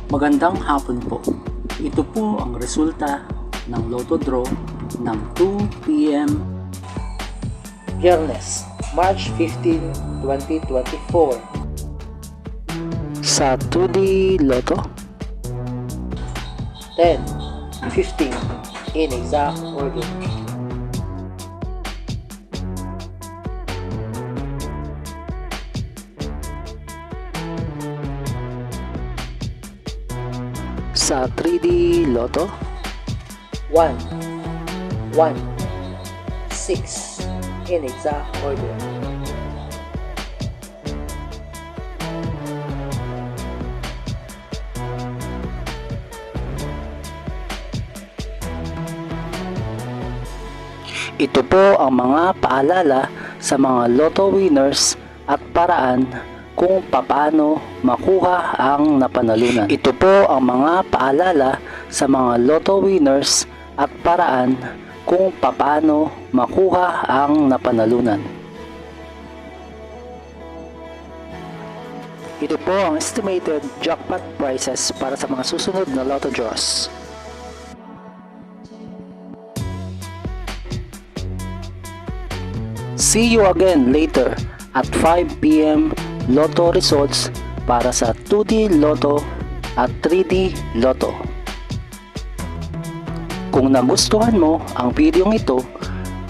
Magandang hapon po. Ito po ang resulta ng Lotto Draw ng 2 p.m. Biyernes, March 15, 2024. sa 2D Lotto. 10, 15, in exact order. Sa 3D Lotto. 1, 1, 6, in exact order. Ito po ang mga paalala sa mga Lotto winners at paraan kung papaano makuha ang napanalunan. Ito po ang mga paalala sa mga Lotto winners at paraan kung papaano makuha ang napanalunan. Ito po ang estimated jackpot prices para sa mga susunod na Lotto draws. See you again later at 5 p.m. Lotto results para sa 2D Lotto at 3D Lotto. Kung nagustuhan mo ang video ito,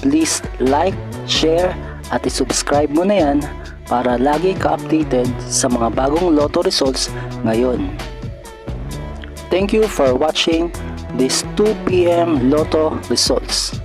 please like, share at isubscribe mo na yan para lagi ka updated sa mga bagong Lotto results ngayon. Thank you for watching this 2 p.m. Lotto results.